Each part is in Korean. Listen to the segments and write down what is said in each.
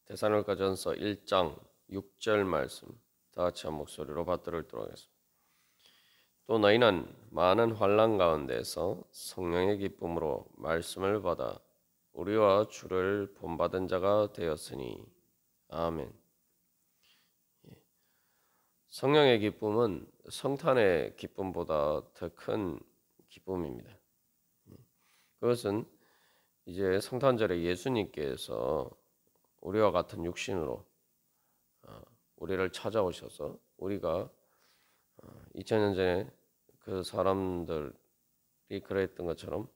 데살로니가전서 1장 6절 말씀 다 같이 한 목소리로 받들도록 하겠습니다. 또 너희는 많은 환난 가운데서 성령의 기쁨으로 말씀을 받아 우리와 주를 본받은 자가 되었으니 아멘. 성령의 기쁨은 성탄의 기쁨보다 더 큰 기쁨입니다. 그것은 이제 성탄절에 예수님께서 우리와 같은 육신으로 우리를 찾아오셔서 우리가 2000년 전에 그 사람들이 그랬던 것처럼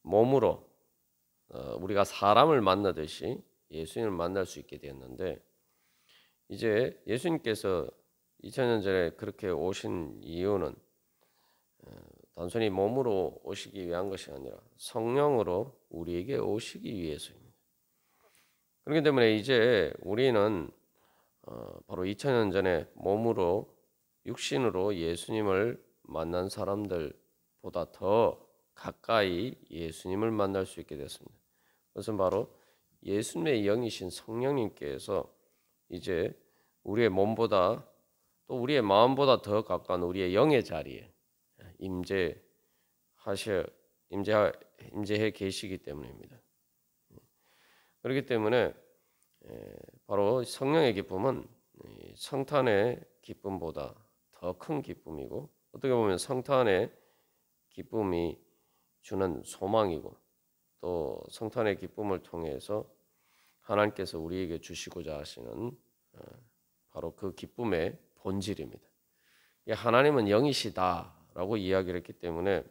몸으로 우리가 사람을 만나듯이 예수님을 만날 수 있게 되었는데, 이제 예수님께서 2000년 전에 그렇게 오신 이유는 단순히 몸으로 오시기 위한 것이 아니라 성령으로 우리에게 오시기 위해서입니다. 그렇기 때문에 이제 우리는 바로 2000년 전에 몸으로 육신으로 예수님을 만난 사람들보다 더 가까이 예수님을 만날 수 있게 됐습니다. 그것은 바로 예수님의 영이신 성령님께서 이제 우리의 몸보다 또 우리의 마음보다 더 가까운 우리의 영의 자리에 임재해 계시기 때문입니다. 그렇기 때문에 바로 성령의 기쁨은 성탄의 기쁨보다 더 큰 기쁨이고, 어떻게 보면 성탄의 기쁨이 주는 소망이고, 또 성탄의 기쁨을 통해서 하나님께서 우리에게 주시고자 하시는 바로 그 기쁨의 본질입니다. 하나님은 영이시다라고 이야기를 했기 때문에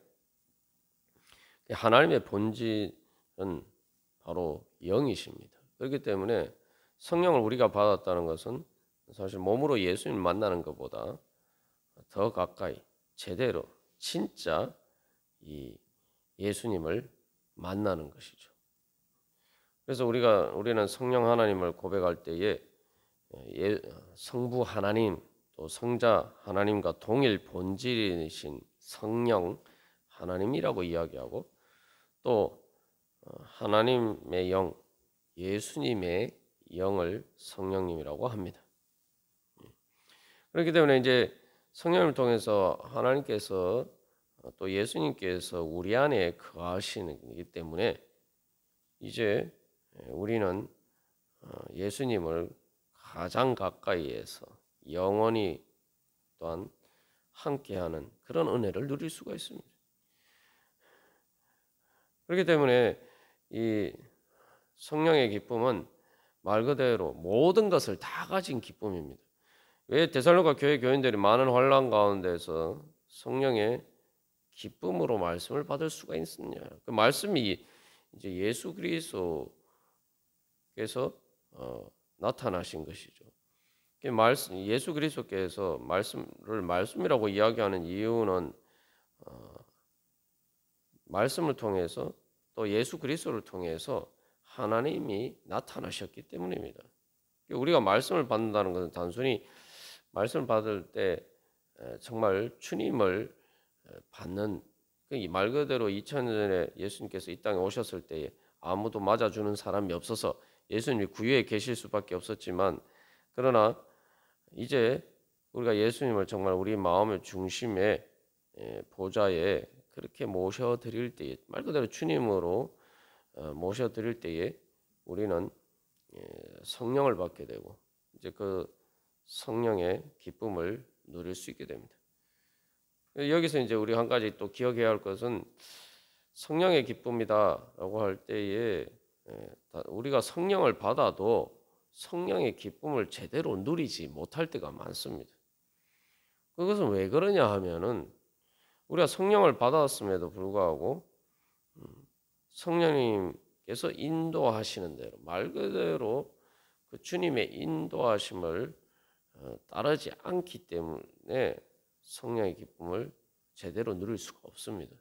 하나님의 본질은 바로 영이십니다. 그렇기 때문에 성령을 우리가 받았다는 것은 사실 몸으로 예수님 만나는 것보다 더 가까이 제대로 진짜 이 예수님을 만나는 것이죠. 그래서 우리는 성령 하나님을 고백할 때에 성부 하나님 또 성자 하나님과 동일 본질이신 성령 하나님이라고 이야기하고, 또 하나님의 영 예수님의 영을 성령님이라고 합니다. 그렇기 때문에 이제 성령을 통해서 하나님께서 또 예수님께서 우리 안에 거하시기 때문에 이제 우리는 예수님을 가장 가까이에서 영원히 또한 함께하는 그런 은혜를 누릴 수가 있습니다. 그렇기 때문에 이 성령의 기쁨은 말 그대로 모든 것을 다 가진 기쁨입니다. 왜 데살로니가 교회 교인들이 많은 환난 가운데서 성령의 기쁨으로 말씀을 받을 수가 있느냐? 그 말씀이 이제 예수 그리스도께서 나타나신 것이죠. 예수 그리스도께서 말씀이라고 이야기하는 이유는 말씀을 통해서 또 예수 그리스도를 통해서 하나님이 나타나셨기 때문입니다. 우리가 말씀을 받는다는 것은 단순히 말씀을 받을 때 정말 주님을 받는, 말 그대로 2000년 전에 예수님께서 이 땅에 오셨을 때에 아무도 맞아주는 사람이 없어서 예수님이 구유에 계실 수밖에 없었지만, 그러나 이제 우리가 예수님을 정말 우리 마음의 중심에 보좌에 그렇게 모셔드릴 때에, 말 그대로 주님으로 모셔드릴 때에 우리는 성령을 받게 되고 이제 그 성령의 기쁨을 누릴 수 있게 됩니다. 여기서 이제 우리 한 가지 또 기억해야 할 것은 성령의 기쁨이다라고 할 때에 우리가 성령을 받아도 성령의 기쁨을 제대로 누리지 못할 때가 많습니다. 그것은 왜 그러냐 하면은 우리가 성령을 받았음에도 불구하고 성령님께서 인도하시는 대로 말 그대로 그 주님의 인도하심을 따르지 않기 때문에 성령의 기쁨을 제대로 누릴 수가 없습니다.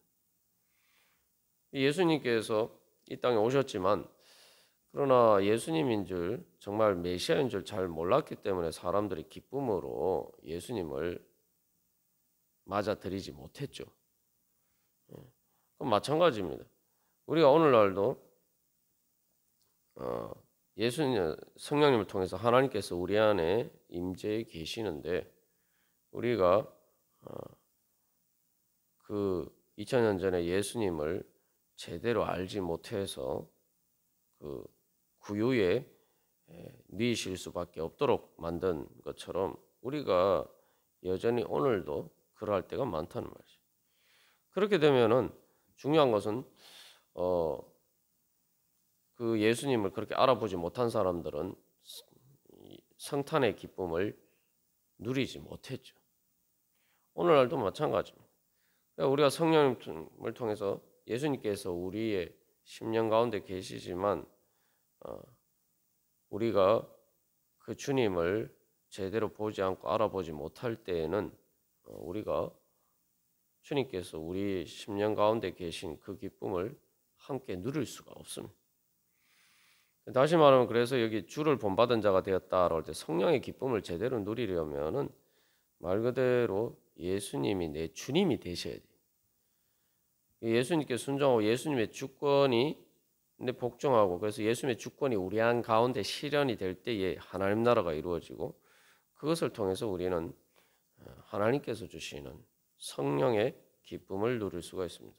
예수님께서 이 땅에 오셨지만, 그러나 예수님인 줄 정말 메시아인 줄 잘 몰랐기 때문에 사람들이 기쁨으로 예수님을 맞아들이지 못했죠. 그럼 마찬가지입니다. 우리가 오늘날도 예수님 성령님을 통해서 하나님께서 우리 안에 임재해 계시는데 우리가 그 2000년 전에 예수님을 제대로 알지 못해서 그 구유에 누이실 수밖에 없도록 만든 것처럼 우리가 여전히 오늘도 그러할 때가 많다는 말이죠. 그렇게 되면은 중요한 것은 그 예수님을 그렇게 알아보지 못한 사람들은 성탄의 기쁨을 누리지 못했죠. 오늘날도 마찬가지입니다. 그러니까 우리가 성령님을 통해서 예수님께서 우리의 심령 가운데 계시지만 우리가 그 주님을 제대로 보지 않고 알아보지 못할 때에는 우리가 주님께서 우리 심령 가운데 계신 그 기쁨을 함께 누릴 수가 없습니다. 다시 말하면 그래서 여기 주를 본받은 자가 되었다라고 할 때 성령의 기쁨을 제대로 누리려면은 말 그대로 예수님이 내 주님이 되셔야 돼요. 예수님께 순종하고 예수님의 주권이 내 복종하고 그래서 예수님의 주권이 우리 안 가운데 실현이 될 때에 하나님 나라가 이루어지고 그것을 통해서 우리는 하나님께서 주시는 성령의 기쁨을 누릴 수가 있습니다.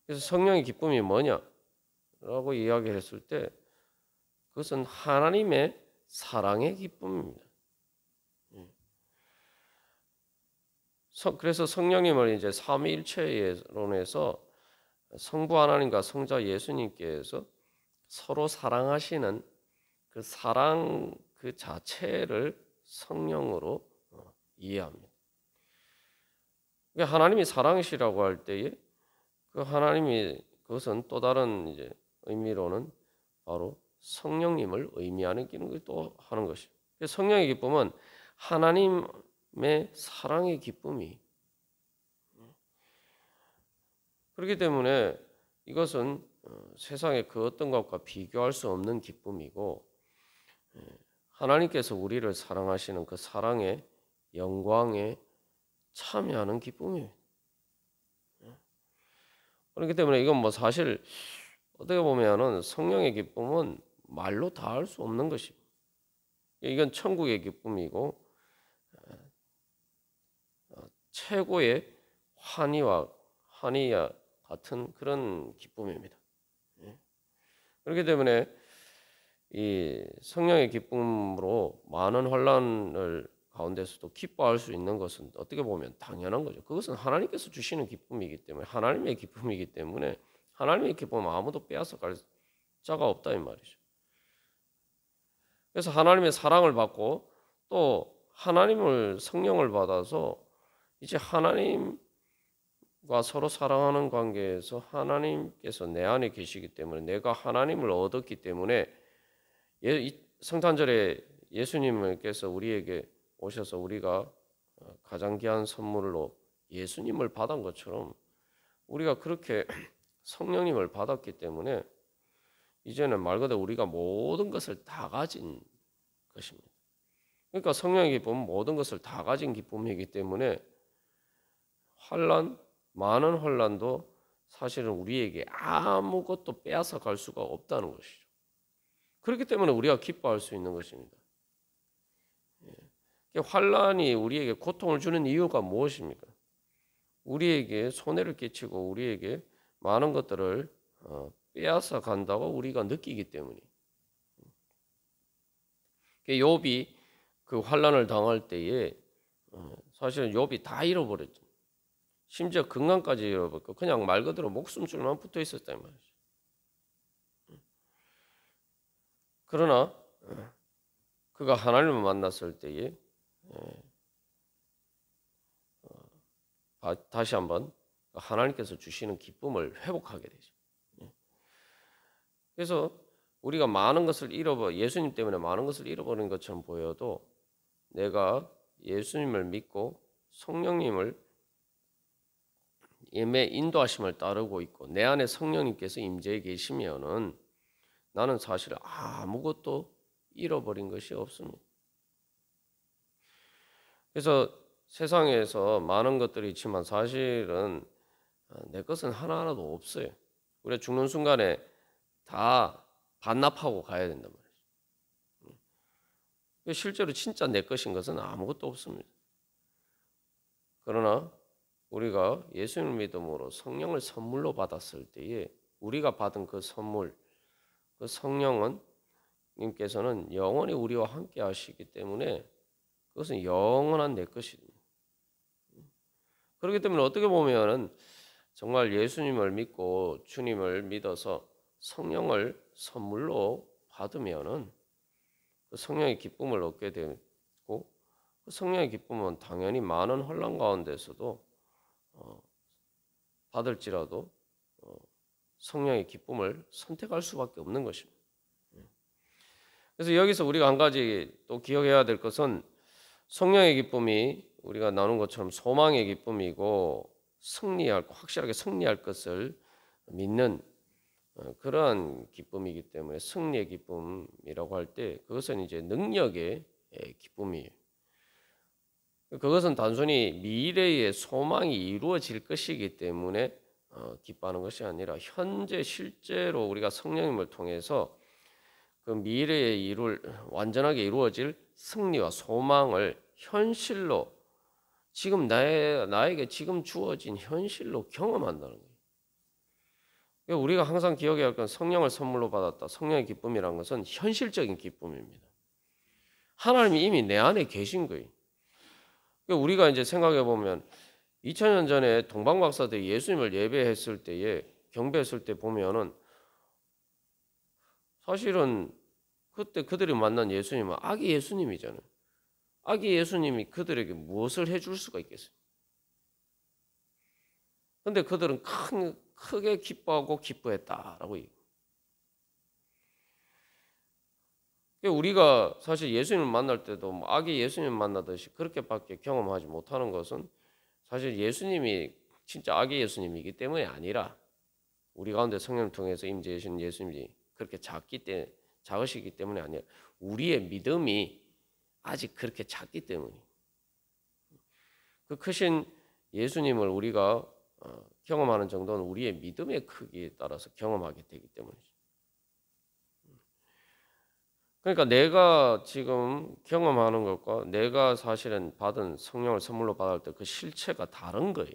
그래서 성령의 기쁨이 뭐냐라고 이야기를 했을 때 그것은 하나님의 사랑의 기쁨입니다. 그래서 성령님을 이제 삼위일체론에서 성부 하나님과 성자 예수님께서 서로 사랑하시는 그 사랑 그 자체를 성령으로 이해합니다. 그러니까 하나님이 사랑이시라고 할 때에 그 하나님이 그것은 또 다른 이제 의미로는 바로 성령님을 의미하는 기능을 또 하는 것이죠. 성령의 기쁨은 하나님의 사랑의 기쁨이 그렇기 때문에 이것은 세상의 그 어떤 것과 비교할 수 없는 기쁨이고 하나님께서 우리를 사랑하시는 그 사랑의 영광에 참여하는 기쁨이에요. 그렇기 때문에 이건 뭐 사실 어떻게 보면은 성령의 기쁨은 말로 다 할 수 없는 것입니다. 이건 천국의 기쁨이고 최고의 환희와 같은 그런 기쁨입니다. 그렇기 때문에 이 성령의 기쁨으로 많은 환난을 가운데서도 기뻐할 수 있는 것은 어떻게 보면 당연한 거죠. 그것은 하나님께서 주시는 기쁨이기 때문에 하나님의 기쁨이기 때문에 하나님의 기쁨은 아무도 빼앗아갈 자가 없다 이 말이죠. 그래서 하나님의 사랑을 받고 또 하나님을 성령을 받아서 이제 하나님과 서로 사랑하는 관계에서 하나님께서 내 안에 계시기 때문에 내가 하나님을 얻었기 때문에 성탄절에 예수님께서 우리에게 오셔서 우리가 가장 귀한 선물로 예수님을 받은 것처럼 우리가 그렇게 성령님을 받았기 때문에 이제는 말 그대로 우리가 모든 것을 다 가진 것입니다. 그러니까 성령의 기쁨은 모든 것을 다 가진 기쁨이기 때문에 많은 환난도 사실은 우리에게 아무것도 빼앗아 갈 수가 없다는 것이죠. 그렇기 때문에 우리가 기뻐할 수 있는 것입니다. 환난이 우리에게 고통을 주는 이유가 무엇입니까? 우리에게 손해를 끼치고 우리에게 많은 것들을 빼앗아 간다고 우리가 느끼기 때문에 욥이 그 환난을 당할 때에 사실은 욥이 다 잃어버렸죠. 심지어 건강까지 잃어버렸고 그냥 말 그대로 목숨줄만 붙어 있었단 말이죠. 그러나 그가 하나님을 만났을 때에 다시 한번 하나님께서 주시는 기쁨을 회복하게 되죠. 그래서 우리가 많은 것을 예수님 때문에 많은 것을 잃어버린 것처럼 보여도 내가 예수님을 믿고 성령님을 인도하심을 따르고 있고 내 안에 성령님께서 임재해 계시면은 나는 사실 아무것도 잃어버린 것이 없습니다. 그래서 세상에서 많은 것들이 있지만 사실은 내 것은 하나하나도 없어요. 우리가 죽는 순간에 다 반납하고 가야 된단 말이죠. 실제로 진짜 내 것인 것은 아무것도 없습니다. 그러나 우리가 예수님을 믿음으로 성령을 선물로 받았을 때에 우리가 받은 그 선물, 그 성령은 님께서는 영원히 우리와 함께 하시기 때문에 그것은 영원한 내 것입니다. 그렇기 때문에 어떻게 보면은 정말 예수님을 믿고 주님을 믿어서 성령을 선물로 받으면은 그 성령의 기쁨을 얻게 되고 그 성령의 기쁨은 당연히 많은 혼란 가운데서도 받을지라도 성령의 기쁨을 선택할 수밖에 없는 것입니다. 그래서 여기서 우리가 한 가지 또 기억해야 될 것은 성령의 기쁨이 우리가 나눈 것처럼 소망의 기쁨이고 확실하게 승리할 것을 믿는 그러한 기쁨이기 때문에 승리의 기쁨이라고 할 때 그것은 이제 능력의 기쁨이에요. 그것은 단순히 미래의 소망이 이루어질 것이기 때문에 기뻐하는 것이 아니라 현재 실제로 우리가 성령님을 통해서 그 미래에 완전하게 이루어질 승리와 소망을 현실로 지금 나에게 지금 주어진 현실로 경험한다는 거예요. 그러니까 우리가 항상 기억해야 할 건 성령을 선물로 받았다. 성령의 기쁨이라는 것은 현실적인 기쁨입니다. 하나님이 이미 내 안에 계신 거예요. 그러니까 우리가 이제 생각해 보면 2000년 전에 동방박사들이 예수님을 예배했을 때에 경배했을 때 보면은 사실은 그때 그들이 만난 예수님은 아기 예수님이잖아요. 아기 예수님이 그들에게 무엇을 해줄 수가 있겠어요? 근데 그들은 크게 기뻐하고 기뻐했다라고 얘기해요. 우리가 사실 예수님을 만날 때도 아기 예수님 만나듯이 그렇게밖에 경험하지 못하는 것은 사실 예수님이 진짜 아기 예수님이기 때문에 아니라 우리 가운데 성령을 통해서 임재하시는 예수님이 그렇게 작으시기 때문에 아니라 우리의 믿음이 아직 그렇게 작기 때문에 그 크신 예수님을 우리가 경험하는 정도는 우리의 믿음의 크기에 따라서 경험하게 되기 때문이죠. 그러니까 내가 지금 경험하는 것과 내가 사실은 받은 성령을 선물로 받을 때 그 실체가 다른 거예요.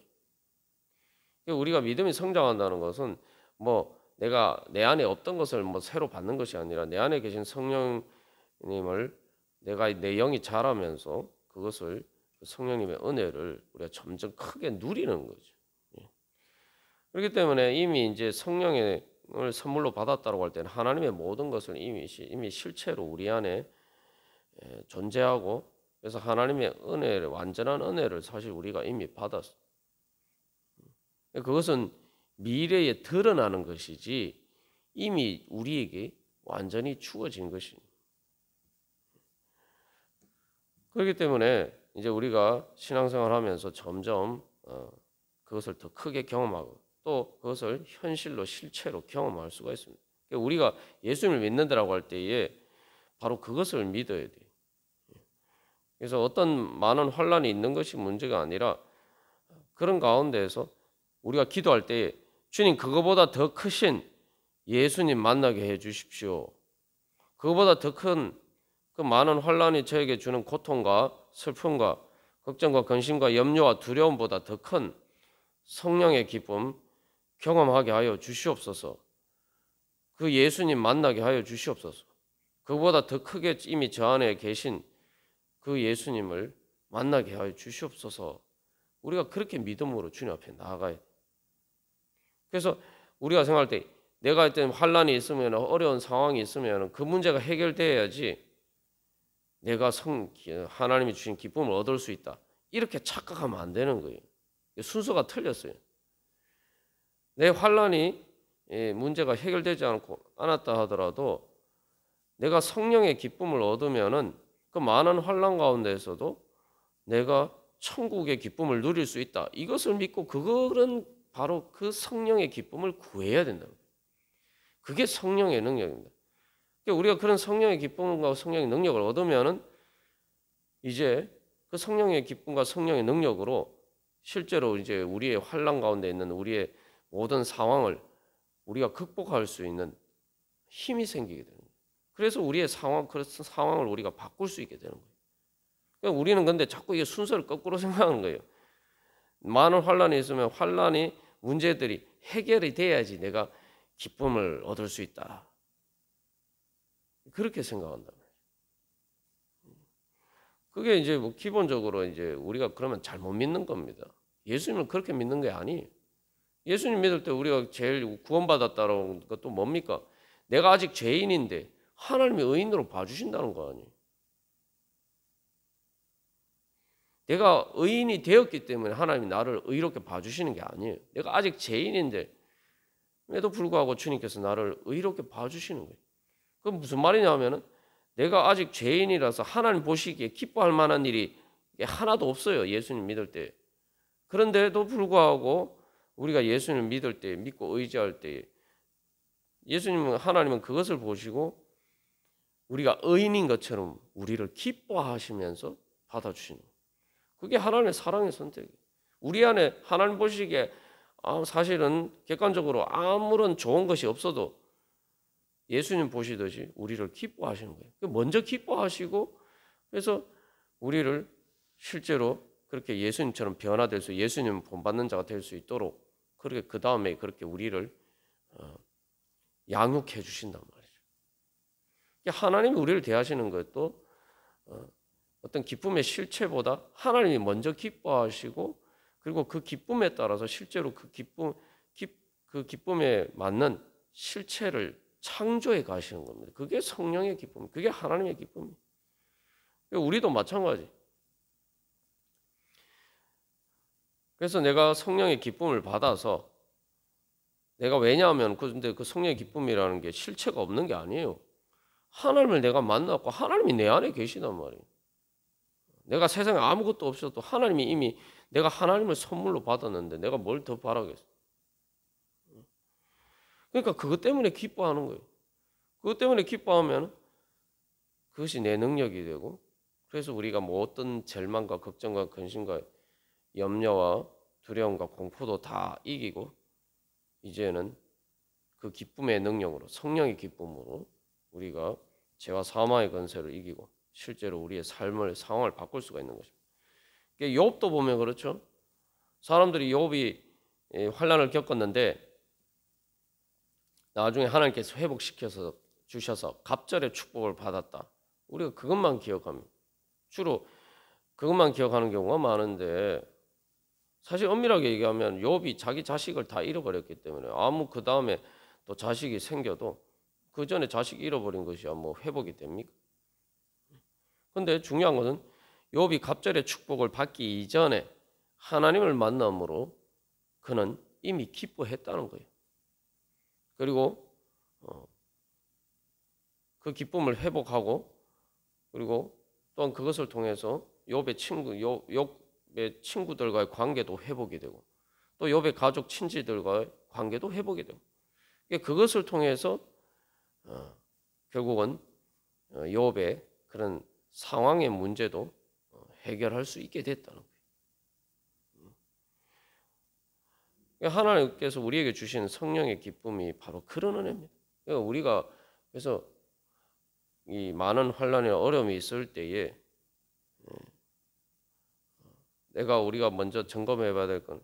우리가 믿음이 성장한다는 것은 뭐 내가 내 안에 없던 것을 뭐 새로 받는 것이 아니라 내 안에 계신 성령님을 내가 내 영이 자라면서 그것을 성령님의 은혜를 우리가 점점 크게 누리는 거죠. 그렇기 때문에 이미 이제 성령을 선물로 받았다고 할 때는 하나님의 모든 것을 이미 실체로 우리 안에 존재하고 그래서 하나님의 은혜를 완전한 은혜를 사실 우리가 이미 받았어. 그것은 미래에 드러나는 것이지 이미 우리에게 완전히 주어진 것입니다. 그렇기 때문에 이제 우리가 신앙생활하면서 점점 그것을 더 크게 경험하고 또 그것을 현실로 실체로 경험할 수가 있습니다. 우리가 예수님을 믿는다라고 할 때에 바로 그것을 믿어야 돼요. 그래서 어떤 많은 혼란이 있는 것이 문제가 아니라 그런 가운데에서 우리가 기도할 때 주님 그거보다 더 크신 예수님 만나게 해 주십시오. 그거보다 더 큰 그 많은 혼란이 저에게 주는 고통과 슬픔과 걱정과 근심과 염려와 두려움보다 더 큰 성령의 기쁨 경험하게 하여 주시옵소서. 그 예수님 만나게 하여 주시옵소서. 그보다 더 크게 이미 저 안에 계신 그 예수님을 만나게 하여 주시옵소서. 우리가 그렇게 믿음으로 주님 앞에 나아가야 돼. 그래서 우리가 생각할 때 내가 어떤 환란이 있으면 어려운 상황이 있으면 그 문제가 해결돼야지 내가 하나님이 주신 기쁨을 얻을 수 있다. 이렇게 착각하면 안 되는 거예요. 순서가 틀렸어요. 내 환란이 문제가 해결되지 않았다 하더라도 내가 성령의 기쁨을 얻으면은 그 많은 환란 가운데에서도 내가 천국의 기쁨을 누릴 수 있다. 이것을 믿고 그거는 바로 그 성령의 기쁨을 구해야 된다. 그게 성령의 능력입니다. 우리가 그런 성령의 기쁨과 성령의 능력을 얻으면은 이제 그 성령의 기쁨과 성령의 능력으로 실제로 이제 우리의 환란 가운데 있는 우리의 모든 상황을 우리가 극복할 수 있는 힘이 생기게 됩니다. 그래서 우리의 그래서 상황을 우리가 바꿀 수 있게 되는 거예요. 그러니까 우리는 근데 자꾸 이게 순서를 거꾸로 생각하는 거예요. 많은 환란이 있으면 환란이 문제들이 해결이 돼야지 내가 기쁨을 얻을 수 있다. 그렇게 생각한다. 그게 이제 뭐 기본적으로 이제 우리가 그러면 잘못 믿는 겁니다. 예수님을 그렇게 믿는 게 아니에요. 예수님 믿을 때 우리가 제일 구원받았다는 것도 뭡니까? 내가 아직 죄인인데 하나님이 의인으로 봐주신다는 거 아니에요. 내가 의인이 되었기 때문에 하나님이 나를 의롭게 봐주시는 게 아니에요. 내가 아직 죄인인데 에도 불구하고 주님께서 나를 의롭게 봐주시는 거예요. 그건 무슨 말이냐면은 내가 아직 죄인이라서 하나님 보시기에 기뻐할 만한 일이 하나도 없어요. 예수님 믿을 때. 그런데도 불구하고 우리가 예수님을 믿을 때, 믿고 의지할 때 예수님은 하나님은 그것을 보시고 우리가 의인인 것처럼 우리를 기뻐하시면서 받아주시는 거예요. 그게 하나님의 사랑의 선택이에요. 우리 안에 하나님 보시기에 사실은 객관적으로 아무런 좋은 것이 없어도 예수님 보시듯이 우리를 기뻐하시는 거예요. 먼저 기뻐하시고 그래서 우리를 실제로 그렇게 예수님처럼 변화될 수, 예수님 본받는 자가 될 수 있도록 그렇게 그 다음에 그렇게 우리를 양육해 주신단 말이죠. 하나님이 우리를 대하시는 것도 어떤 기쁨의 실체보다 하나님이 먼저 기뻐하시고 그리고 그 기쁨에 따라서 실제로 그 기쁨에 맞는 실체를 창조해 가시는 겁니다. 그게 성령의 기쁨, 그게 하나님의 기쁨이에요. 우리도 마찬가지. 그래서 내가 성령의 기쁨을 받아서 내가 왜냐하면 근데 그 성령의 기쁨이라는 게 실체가 없는 게 아니에요. 하나님을 내가 만났고 하나님이 내 안에 계시단 말이에요. 내가 세상에 아무것도 없어도 하나님이 이미 내가 하나님을 선물로 받았는데 내가 뭘 더 바라겠어. 그러니까 그것 때문에 기뻐하는 거예요. 그것 때문에 기뻐하면 그것이 내 능력이 되고 그래서 우리가 뭐 어떤 절망과 걱정과 근심과 염려와 두려움과 공포도 다 이기고 이제는 그 기쁨의 능력으로 성령의 기쁨으로 우리가 죄와 사망의 권세를 이기고 실제로 우리의 삶을 상황을 바꿀 수가 있는 것입니다. 욥도 보면 그렇죠. 사람들이 욥이 환난을 겪었는데 나중에 하나님께서 회복시켜서 주셔서 갑절의 축복을 받았다. 우리가 그것만 기억합니다. 주로 그것만 기억하는 경우가 많은데 사실 엄밀하게 얘기하면 욥이 자기 자식을 다 잃어버렸기 때문에 아무 그 다음에 또 자식이 생겨도 그 전에 자식 잃어버린 것이야 뭐 회복이 됩니까? 근데 중요한 것은 욥이 갑절의 축복을 받기 이전에 하나님을 만남으로 그는 이미 기뻐했다는 거예요. 그리고 그 기쁨을 회복하고 그리고 또한 그것을 통해서 욥의 친구들과의 관계도 회복이 되고 또 욥의 가족 친지들과의 관계도 회복이 되고 그것을 통해서 결국은 욥의 그런 상황의 문제도 해결할 수 있게 됐다는 거예요. 하나님께서 우리에게 주신 성령의 기쁨이 바로 그런 은혜입니다. 그러니까 우리가 그래서 이 많은 환난이나 어려움이 있을 때에 우리가 먼저 점검해봐야 될 건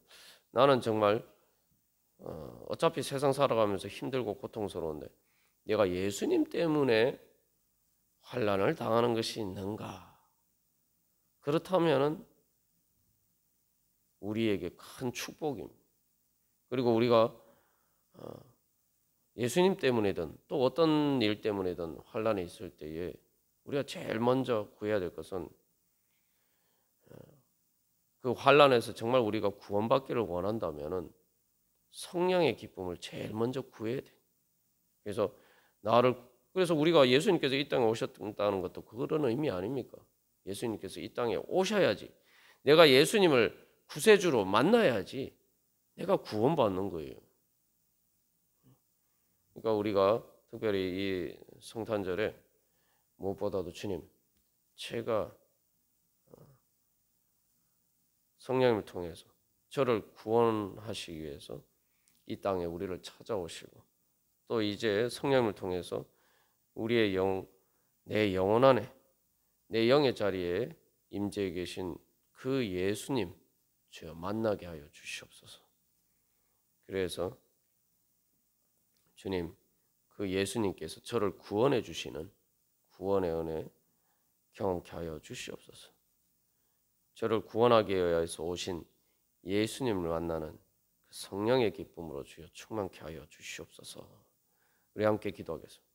나는 정말 어차피 세상 살아가면서 힘들고 고통스러운데 내가 예수님 때문에 환난을 당하는 것이 있는가? 그렇다면은 우리에게 큰 축복입니다. 그리고 우리가 예수님 때문이든 또 어떤 일 때문이든 환난이 있을 때에 우리가 제일 먼저 구해야 될 것은 그 환난에서 정말 우리가 구원받기를 원한다면은 성령의 기쁨을 제일 먼저 구해야 돼. 그래서 우리가 예수님께서 이 땅에 오셨다는 것도 그런 의미 아닙니까? 예수님께서 이 땅에 오셔야지. 내가 예수님을 구세주로 만나야지 내가 구원받는 거예요. 그러니까 우리가 특별히 이 성탄절에 무엇보다도 주님, 제가 성령님을 통해서 저를 구원하시기 위해서 이 땅에 우리를 찾아오시고 또 이제 성령님을 통해서 우리의 내 영혼 안에, 내 영의 자리에 임재해 계신 그 예수님 주여 만나게 하여 주시옵소서. 그래서 주님, 그 예수님께서 저를 구원해 주시는 구원의 은혜 경험케 하여 주시옵소서. 저를 구원하기 위해서 오신 예수님을 만나는 그 성령의 기쁨으로 주여 충만케 하여 주시옵소서. 우리 함께 기도하겠습니다.